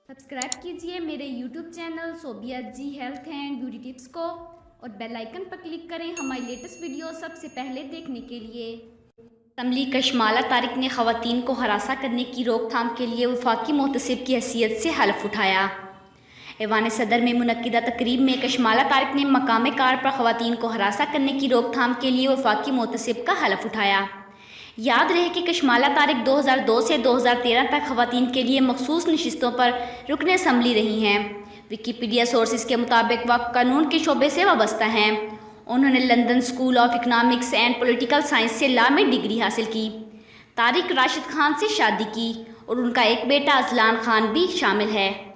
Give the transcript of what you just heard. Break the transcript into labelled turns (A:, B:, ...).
A: Subscribe کیجئے میرے YouTube channel Sobia ji health and beauty tips کو اور بیل آئیکن پر کلک کریں ہماری لیٹسٹ ویڈیو سب سے پہلے دیکھنے کے لیے۔ اسمبلی کشمالہ طارق نے خواتین کو ہراساں کرنے کی روک تھام کے لیے وفاقی محتسب کی حیثیت سے حلف اٹھایا۔ ایوان صدر میں منعقدہ تقریب میں کشمالہ طارق نے مقام کار پر خواتین کو ہراساں کرنے کی روک تھام کے لیے وفاقی محتسب کا حلف اٹھایا۔ یاد رہے کہ کشمالہ طارق 2002 سے 2013 تک خواتین کے لیے مخصوص نشستوں پر رکن اسمبلی رہی ہیں۔ ویکیپیڈیا سورسز کے مطابق وہ قانون کے شعبے سے وابستہ ہیں۔ انہوں نے London school of economics and political science سے لاء میں ڈگری حاصل کی۔ طارق راشد خان سے شادی کی اور ان کا ایک بیٹا اذلان خان بھی شامل ہے۔